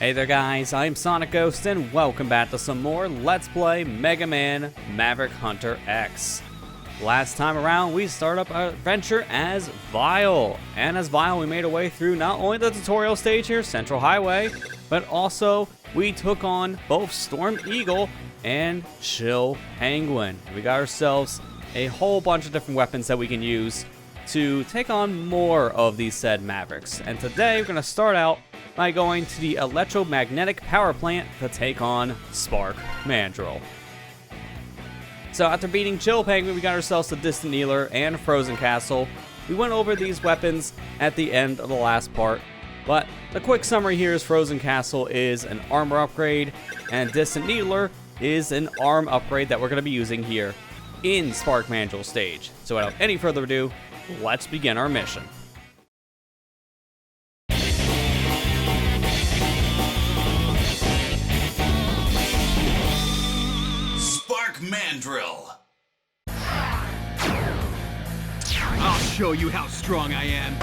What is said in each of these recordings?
Hey there guys, I'm SonicGhost and welcome back to some more Let's Play Mega Man Maverick Hunter X. Last time around we started up our adventure as Vile, and as Vile we made our way through not only the tutorial stage here, Central Highway, but also we took on both Storm Eagle and Chill Penguin. We got ourselves a whole bunch of different weapons that we can use to take on more of these said Mavericks. And today we're going to start out by going to the electromagnetic power plant to take on Spark Mandrill. So after beating Chill Penguin, we got ourselves the Distant Kneeler and Frozen Castle. We went over these weapons at the end of the last part, but the quick summary here is Frozen Castle is an armor upgrade, and Distant Kneeler is an arm upgrade that we're going to be using here in Spark Mandrill stage. So without any further ado, let's begin our mission. Spark Mandrill. I'll show you how strong I am.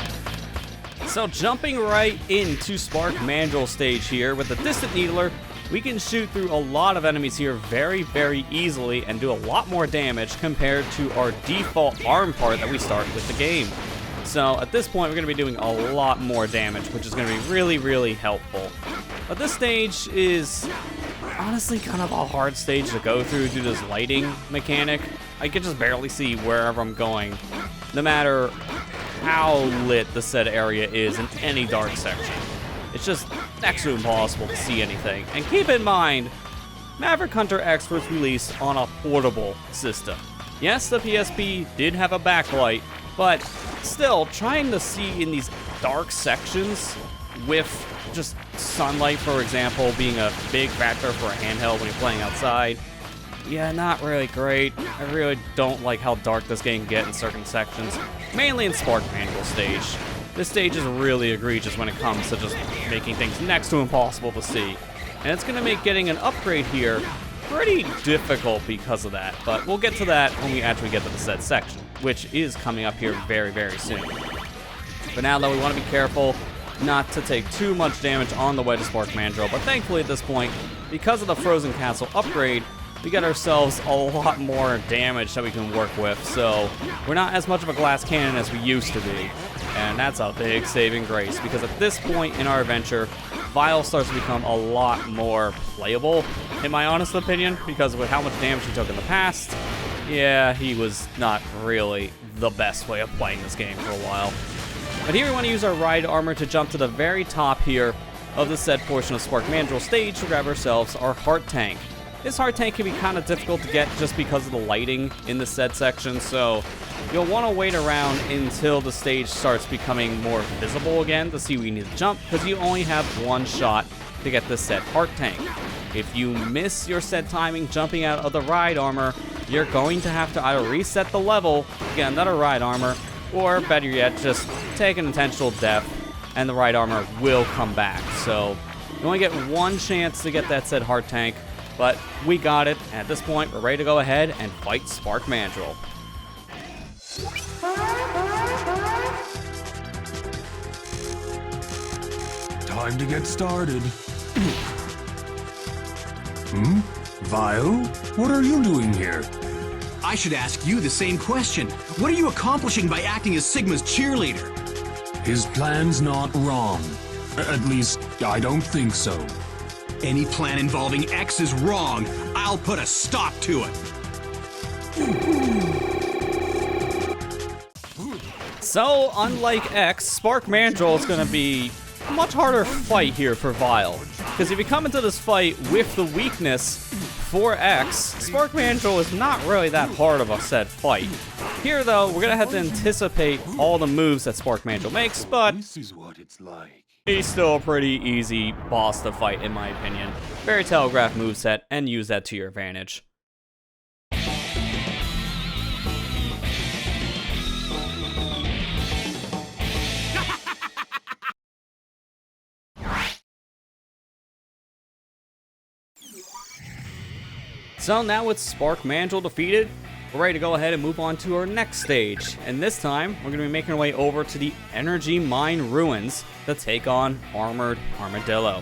So jumping right into Spark Mandrill stage here with the Distant Needler, we can shoot through a lot of enemies here very easily and do a lot more damage compared to our default arm part that we start with the game. So at this point we're going to be doing a lot more damage, which is going to be really helpful. But this stage is honestly kind of a hard stage to go through due to this lighting mechanic. I can just barely see wherever I'm going, no matter how lit the said area is in any dark section. It's just next to impossible to see anything. And keep in mind, Maverick Hunter X was released on a portable system. Yes, the PSP did have a backlight, but still, trying to see in these dark sections with just sunlight, for example, being a big factor for a handheld when you're playing outside, yeah, not really great. I really don't like how dark this game can get in certain sections, mainly in Spark Mandrill stage. This stage is really egregious when it comes to just making things next to impossible to see. And it's going to make getting an upgrade here pretty difficult because of that. But we'll get to that when we actually get to the said section, which is coming up here very soon. But now though, we want to be careful not to take too much damage on the way to Spark Mandrill. But thankfully at this point, because of the Frozen Castle upgrade, we got ourselves a lot more damage that we can work with. So we're not as much of a glass cannon as we used to be. And that's a big saving grace, because at this point in our adventure, Vile starts to become a lot more playable, in my honest opinion, because with how much damage he took in the past, yeah, he was not really the best way of playing this game for a while. But here we want to use our ride armor to jump to the very top here of the said portion of Spark Mandrill stage to grab ourselves our heart tank. This heart tank can be kind of difficult to get just because of the lighting in the said section, so you'll want to wait around until the stage starts becoming more visible again to see where you need to jump, because you only have one shot to get this said heart tank. If you miss your said timing jumping out of the ride armor, you're going to have to either reset the level, get another ride armor, or better yet, just take an intentional death and the ride armor will come back. So you only get one chance to get that said heart tank, but we got it. At this point, we're ready to go ahead and fight Spark Mandrill. Time to get started. Vile? What are you doing here? I should ask you the same question. What are you accomplishing by acting as Sigma's cheerleader? His plan's not wrong. At least, I don't think so. Any plan involving X is wrong. I'll put a stop to it. So, unlike X, Spark Mandrill is going to be a much harder fight here for Vile. Because if you come into this fight with the weakness for X, Spark Mandrill is not really that hard of a said fight. Here though, we're going to have to anticipate all the moves that Spark Mandrill makes, but This is what it's like. he's still a pretty easy boss to fight in my opinion. Very telegraphed moveset, and use that to your advantage. So now with Spark Mandrill defeated, we're ready to go ahead and move on to our next stage. And this time, we're going to be making our way over to the Energy Mine Ruins to take on Armored Armadillo.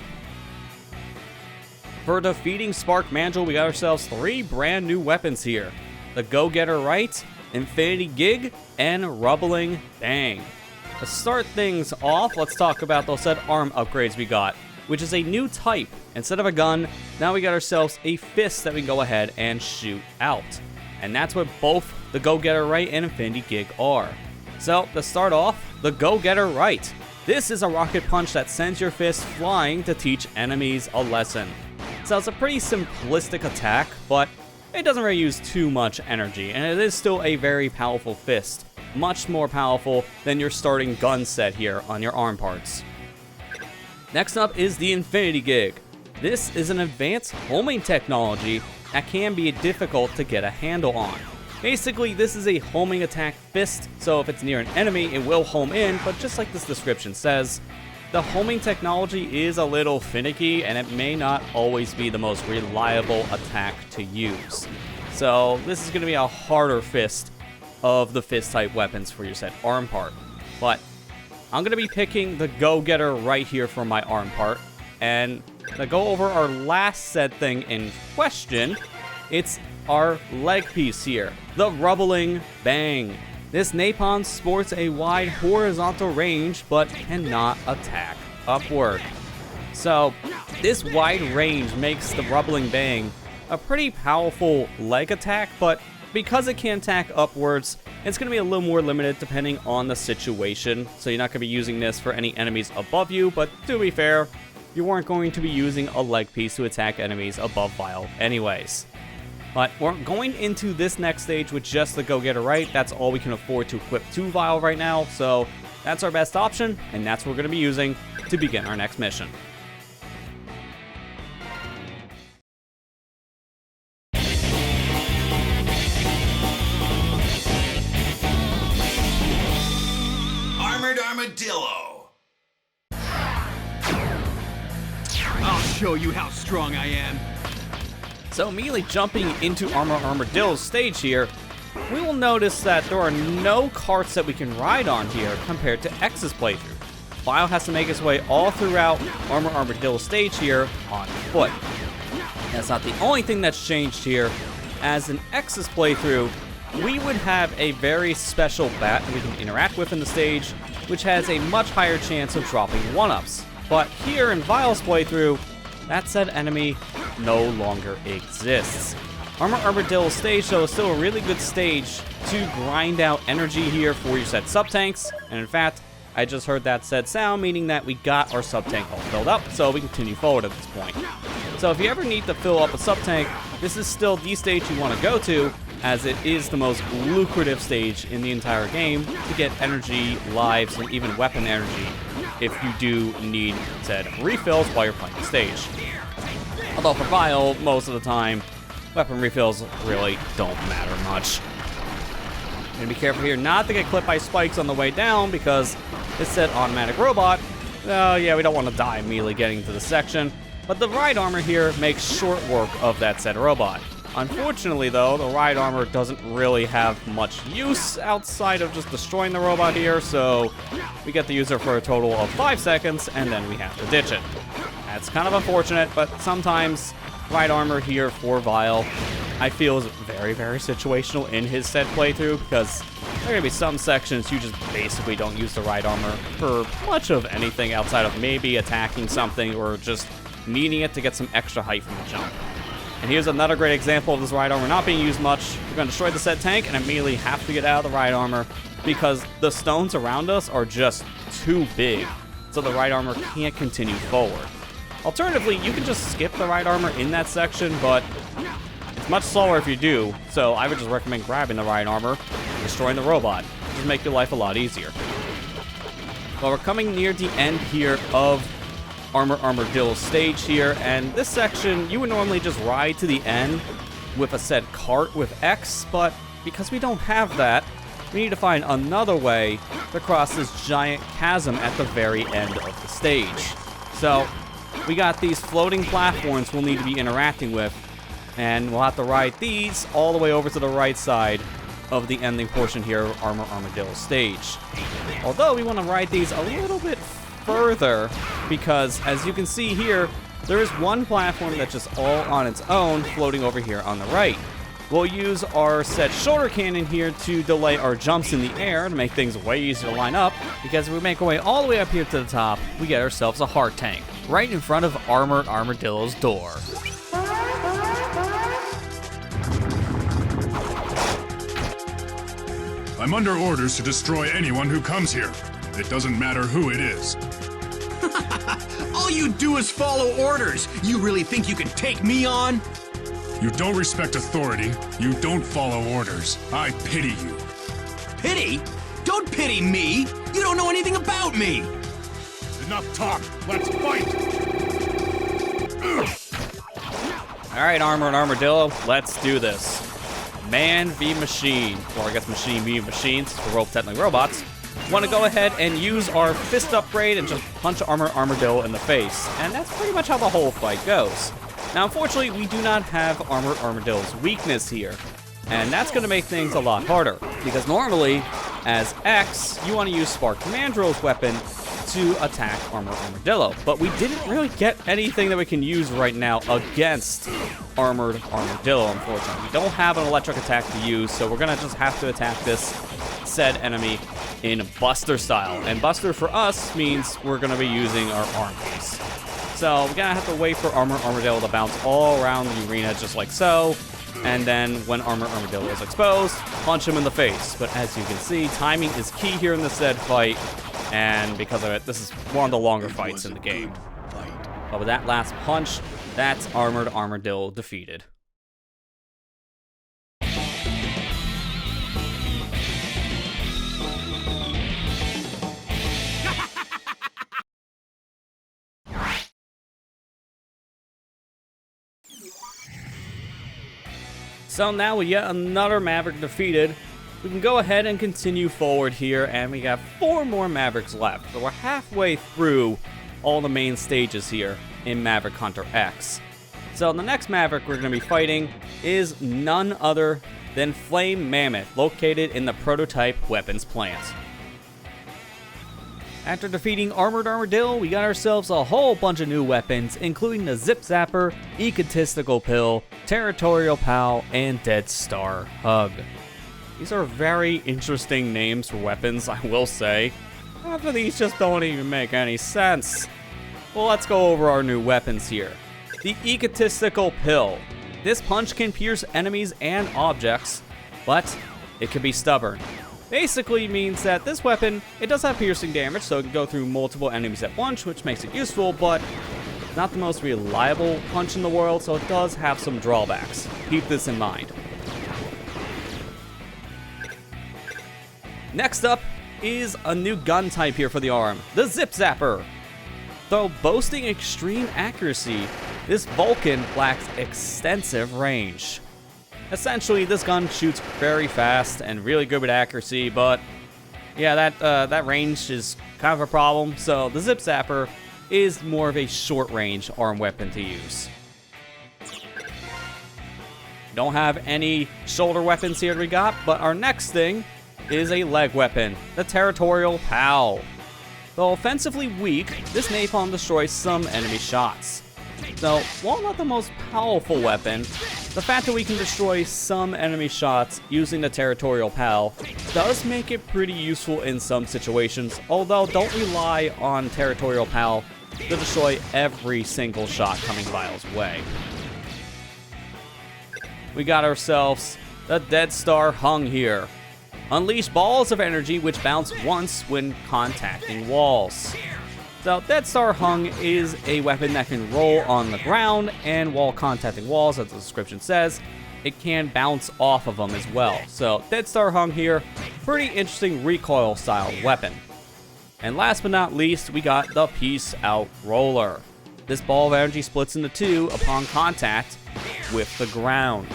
For defeating Spark Mandrill, we got ourselves 3 brand new weapons here. The Go-Getter Right, Infinity Gig, and Rubbling Bang. To start things off, let's talk about those said arm upgrades we got, which is a new type. Instead of a gun, now we got ourselves a fist that we can go ahead and shoot out. And that's what both the Go-Getter Right and Infinity Gig are. So, to start off, the Go-Getter Right. This is a rocket punch that sends your fist flying to teach enemies a lesson. So it's a pretty simplistic attack, but it doesn't really use too much energy, and it is still a very powerful fist. Much more powerful than your starting gun set here on your arm parts. Next up is the Infinity Gig. This is an advanced homing technology that can be difficult to get a handle on. Basically, this is a homing attack fist, so if it's near an enemy, it will home in, but just like this description says, the homing technology is a little finicky, and it may not always be the most reliable attack to use. So this is going to be a harder fist of the fist-type weapons for your said arm part. But I'm going to be picking the Go-Getter Right here for my arm part, and to go over our last said thing in question, it's our leg piece here, the Rubbling Bang. This napalm sports a wide horizontal range, but cannot attack upward. So, this wide range makes the Rubbling Bang a pretty powerful leg attack, but because it can attack upwards, it's going to be a little more limited depending on the situation. So you're not going to be using this for any enemies above you, but to be fair, you weren't going to be using a leg piece to attack enemies above Vile anyways. But we're going into this next stage with just the Go-Getter Right. That's all we can afford to equip to Vile right now, so that's our best option, and that's what we're going to be using to begin our next mission. Armored Armadillo. I'll show you how strong I am. So immediately jumping into Armadillo's stage here, we will notice that there are no carts that we can ride on here compared to X's playthrough. Vile has to make his way all throughout Armadillo's stage here on foot. That's not the only thing that's changed here. As in X's playthrough, we would have a very special bat that we can interact with in the stage, which has a much higher chance of dropping 1-ups. But here in Vile's playthrough, that said enemy no longer exists. Armadillo's stage, though, is still a really good stage to grind out energy here for your said sub-tanks, and in fact, I just heard that said sound, meaning that we got our sub-tank all filled up, so we continue forward at this point. So if you ever need to fill up a sub-tank, this is still the stage you want to go to, as it is the most lucrative stage in the entire game to get energy, lives, and even weapon energy if you do need said refills while you're playing the stage. Although for Vile, most of the time, weapon refills really don't matter much. And be careful here not to get clipped by spikes on the way down, because it said automatic robot. Yeah, we don't want to die immediately getting to the section. But the ride armor here makes short work of that said robot. Unfortunately, though, the ride armor doesn't really have much use outside of just destroying the robot here, so we get to use it for a total of 5 seconds, and then we have to ditch it. That's kind of unfortunate, but sometimes ride armor here for Vile, I feel, is very, very situational in his said playthrough, because there are going to be some sections you just basically don't use the ride armor for much of anything outside of maybe attacking something or just needing it to get some extra height from the jump. And here's another great example of this ride armor not being used much. We're going to destroy the said tank and immediately have to get out of the ride armor because the stones around us are just too big, so the ride armor can't continue forward. Alternatively, you can just skip the ride armor in that section, but it's much slower if you do, so I would just recommend grabbing the ride armor and destroying the robot. Just make your life a lot easier. Well, we're coming near the end here of Armadillo's stage here, and this section you would normally just ride to the end with a said cart with X, but because we don't have that, we need to find another way to cross this giant chasm at the very end of the stage. So we got these floating platforms we'll need to be interacting with, and we'll have to ride these all the way over to the right side of the ending portion here of Armadillo stage. Although we want to ride these a little bit further, because as you can see here, there is one platform that's just all on its own floating over here on the right. We'll use our set shoulder cannon here to delay our jumps in the air to make things way easier to line up, because if we make our way all the way up here to the top, we get ourselves a heart tank, right in front of Armored Armadillo's door. I'm under orders to destroy anyone who comes here. It doesn't matter who it is. All you do is follow orders. You really think you can take me on? You don't respect authority. You don't follow orders. I pity you. Pity? Don't pity me. You don't know anything about me. Enough talk. Let's fight. All right, Armored Armadillo, let's do this. Man v machine, or I guess machine v machines, since we're both technically robots. Want to go ahead and use our fist upgrade and just punch Armored Armadillo in the face, and that's pretty much how the whole fight goes. Now, unfortunately, we do not have Armored Armadillo's weakness here, and that's going to make things a lot harder, because normally, as X, you want to use Spark Mandrill's weapon to attack Armored Armadillo, but we didn't really get anything that we can use right now against Armored Armadillo, unfortunately. We don't have an electric attack to use, so we're going to just have to attack this said enemy in Buster style, and Buster for us means we're going to be using our arms. So we're gonna have to wait for Armored Armadillo to bounce all around the arena just like so, and then when Armored Armadillo is exposed, punch him in the face. But as you can see, timing is key here in this said fight, and because of it, this is one of the longer fights in the game. But with that last punch, that's Armored Armadillo defeated. So now with yet another Maverick defeated, we can go ahead and continue forward here, and we got 4 more Mavericks left. So we're halfway through all the main stages here in Maverick Hunter X. So the next Maverick we're going to be fighting is none other than Flame Mammoth, located in the prototype weapons plant. After defeating Armored Armadillo, we got ourselves a whole bunch of new weapons, including the Zip Zapper, Egotistical Pill, Territorial Pal, and Dead Star Hug. These are very interesting names for weapons, I will say. Half of these just don't even make any sense. Well, let's go over our new weapons here. The Egotistical Pill. This punch can pierce enemies and objects, but it can be stubborn. Basically means that this weapon, it does have piercing damage, so it can go through multiple enemies at once, which makes it useful, but not the most reliable punch in the world, so it does have some drawbacks. Keep this in mind. Next up is a new gun type here for the arm, the Zip Zapper. Though boasting extreme accuracy, this Vulcan lacks extensive range. Essentially, this gun shoots very fast and really good with accuracy, but yeah, that range is kind of a problem, so the Zip Zapper is more of a short-range arm weapon to use. Don't have any shoulder weapons here we got, but our next thing is a leg weapon, the Territorial Pal. Though offensively weak, this napalm destroys some enemy shots. So, while not the most powerful weapon, the fact that we can destroy some enemy shots using the Territorial Pal does make it pretty useful in some situations, although don't rely on Territorial Pal to destroy every single shot coming Vile's way. We got ourselves the Dead Star Hung here. Unleash balls of energy which bounce once when contacting walls. So, Dead Star Hung is a weapon that can roll on the ground, and while contacting walls, as the description says, it can bounce off of them as well. So, Dead Star Hung here, pretty interesting recoil style weapon. And last but not least, we got the Peace Out Roller. This ball of energy splits into 2 upon contact with the ground.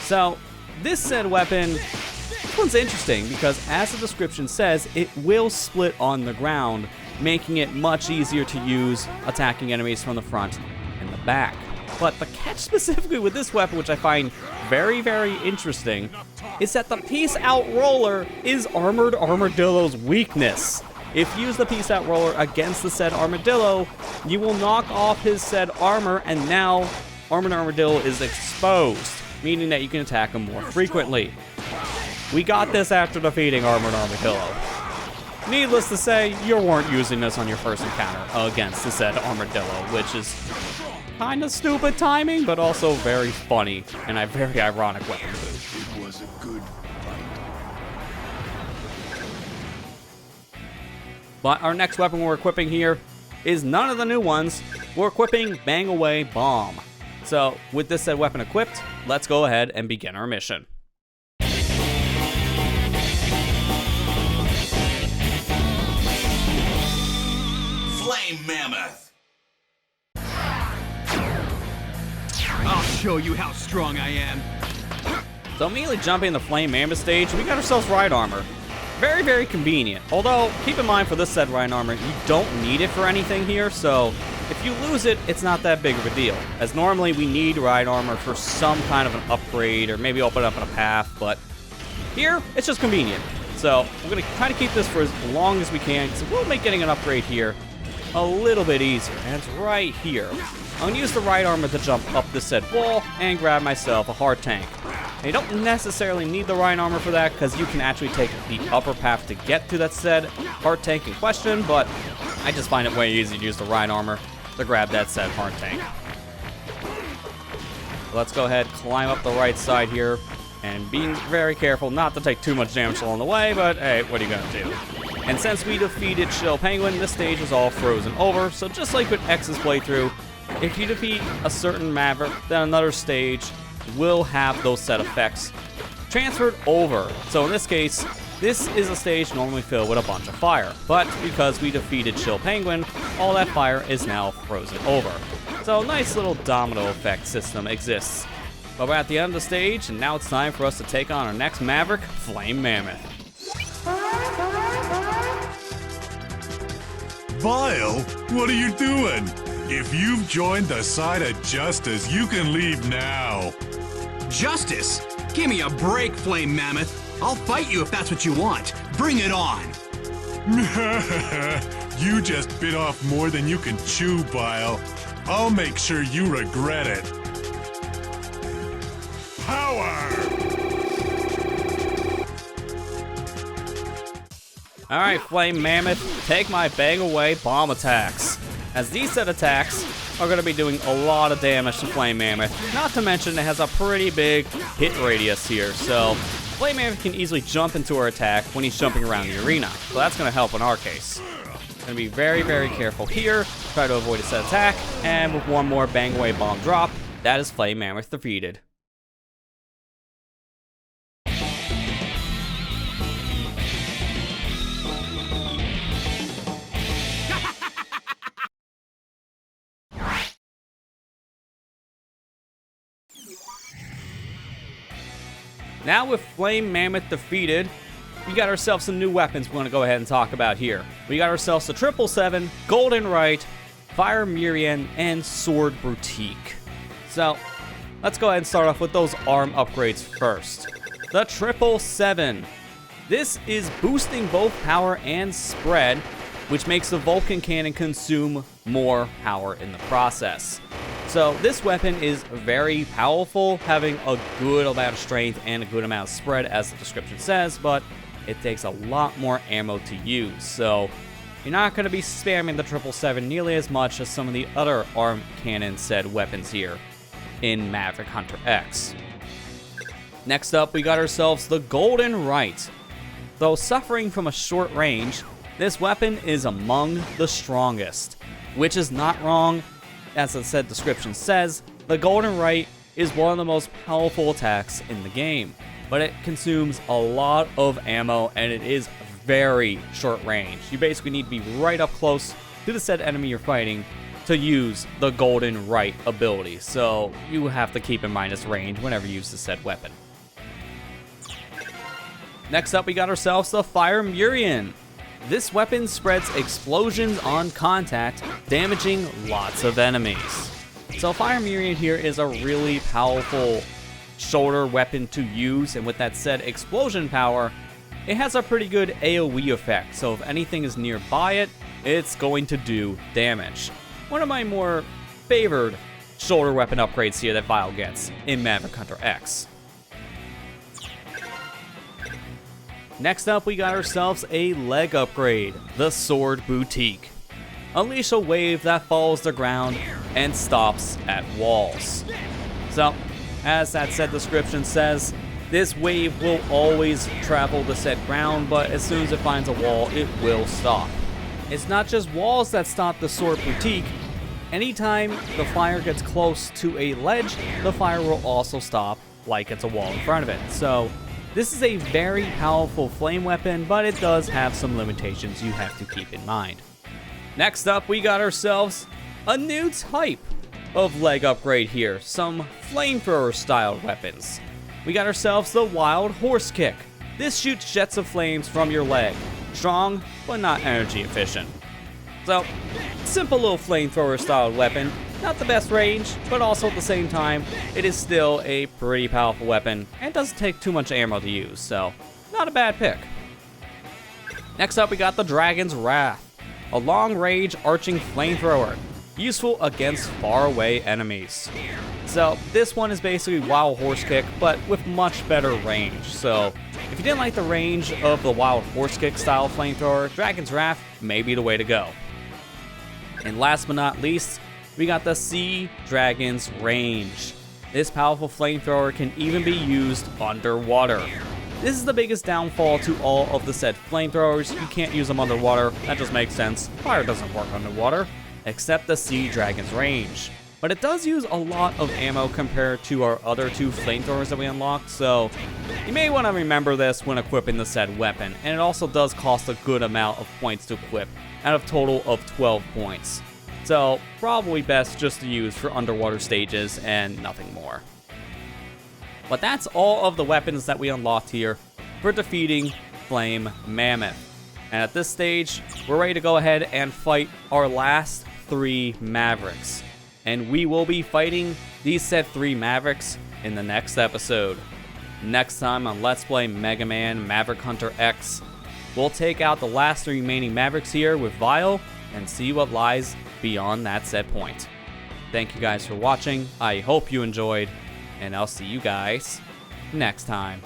So, this said weapon, this one's interesting because as the description says, it will split on the ground, making it much easier to use attacking enemies from the front and the back. But the catch specifically with this weapon, which I find very, very interesting, is that the Peace Out Roller is Armored Armadillo's weakness. if you use the Peace Out Roller against the said Armadillo, you will knock off his said armor, and now Armored Armadillo is exposed, meaning that you can attack him more frequently. We got this after defeating Armored Armadillo. Needless to say, you weren't using this on your first encounter against the said Armadillo, which is kind of stupid timing, but also very funny and a very ironic weapon move. It was a good fight. But our next weapon we're equipping here is none of the new ones. We're equipping Bang Away Bomb. So with this said weapon equipped, let's go ahead and begin our mission. Flame Mammoth. I'll show you how strong I am. So immediately jumping the Flame Mammoth stage, we got ourselves ride armor. Very, very convenient. Although, keep in mind for this said ride armor, you don't need it for anything here, so if you lose it, it's not that big of a deal. As normally we need ride armor for some kind of an upgrade or maybe open up in a path, but here, it's just convenient. So we're going to try to keep this for as long as we can, because we'll make getting an upgrade here a little bit easier, and it's right here. I'm going to use the ride armor to jump up this said wall and grab myself a hard tank. Now, you don't necessarily need the ride armor for that, because you can actually take the upper path to get to that said hard tank in question, but I just find it way easier to use the ride armor to grab that said hard tank. Let's go ahead, climb up the right side here, and being very careful not to take too much damage along the way, but hey, what are you gonna do? And since we defeated Chill Penguin, this stage is all frozen over, so just like with X's playthrough, if you defeat a certain Maverick, then another stage will have those set effects transferred over. So in this case, this is a stage normally filled with a bunch of fire, but because we defeated Chill Penguin, all that fire is now frozen over. So a nice little domino effect system exists. But we're at the end of the stage, and now it's time for us to take on our next Maverick, Flame Mammoth. Vile, what are you doing? If you've joined the side of justice, you can leave now. Justice? Give me a break, Flame Mammoth. I'll fight you if that's what you want. Bring it on. You just bit off more than you can chew, Vile. I'll make sure you regret it. Power! Alright, Flame Mammoth, take my Bang Away Bomb attacks. As these set attacks are going to be doing a lot of damage to Flame Mammoth. Not to mention it has a pretty big hit radius here, so Flame Mammoth can easily jump into her attack when he's jumping around the arena. So that's going to help in our case. Going to be very, very careful here, try to avoid a set attack, and with one more Bang Away Bomb drop, that is Flame Mammoth defeated. Now with Flame Mammoth defeated, we got ourselves some new weapons we want to go ahead and talk about here. We got ourselves the 777, Golden Right, Fire Murian, and Sword Boutique. So, let's go ahead and start off with those arm upgrades first. The 777. This is boosting both power and spread, which makes the Vulcan cannon consume more power in the process. So this weapon is very powerful, having a good amount of strength and a good amount of spread, as the description says, but it takes a lot more ammo to use. So you're not going to be spamming the 777 nearly as much as some of the other arm cannon said weapons here in Maverick Hunter X. Next up, we got ourselves the Golden Right. Though suffering from a short range, this weapon is among the strongest, which is not wrong. As the said description says, the Golden Right is one of the most powerful attacks in the game, but it consumes a lot of ammo and it is very short range. You basically need to be right up close to the said enemy you're fighting to use the Golden Right ability, so you have to keep in mind its range whenever you use the said weapon. Next up, we got ourselves the Fire Murian. This weapon spreads explosions on contact, damaging lots of enemies. So Fire Murian here is a really powerful shoulder weapon to use, and with that said explosion power, it has a pretty good AoE effect, so if anything is nearby it, it's going to do damage. One of my more favored shoulder weapon upgrades here that Vile gets in Maverick Hunter X. Next up, we got ourselves a leg upgrade, the Sword Boutique. Unleash a wave that follows the ground and stops at walls. So, as that said description says, this wave will always travel the said ground, but as soon as it finds a wall, it will stop. It's not just walls that stop the Sword Boutique. Anytime the flyer gets close to a ledge, the flyer will also stop like it's a wall in front of it. So, this is a very powerful flame weapon, but it does have some limitations you have to keep in mind. Next up, we got ourselves a new type of leg upgrade here, some flamethrower styled weapons. We got ourselves the Wild Horse Kick. This shoots jets of flames from your leg. Strong, but not energy efficient. So, simple little flamethrower styled weapon. Not the best range, but also at the same time, it is still a pretty powerful weapon and doesn't take too much ammo to use, so not a bad pick. Next up, we got the Dragon's Wrath, a long-range arching flamethrower, useful against faraway enemies. So this one is basically Wild Horse Kick, but with much better range. So if you didn't like the range of the Wild Horse Kick style flamethrower, Dragon's Wrath may be the way to go. And last but not least, we got the Sea Dragon's Range. This powerful flamethrower can even be used underwater. This is the biggest downfall to all of the said flamethrowers. You can't use them underwater. That just makes sense. Fire doesn't work underwater, except the Sea Dragon's Range. But it does use a lot of ammo compared to our other two flamethrowers that we unlocked, so you may want to remember this when equipping the said weapon. And it also does cost a good amount of points to equip, out of a total of 12 points. So probably best just to use for underwater stages and nothing more. But that's all of the weapons that we unlocked here for defeating Flame Mammoth. And at this stage, we're ready to go ahead and fight our last 3 Mavericks. And we will be fighting these said 3 Mavericks in the next episode. Next time on Let's Play Mega Man Maverick Hunter X, we'll take out the last 3 remaining Mavericks here with Vile and see what lies beyond that set point. Thank you guys for watching. I hope you enjoyed, and I'll see you guys next time.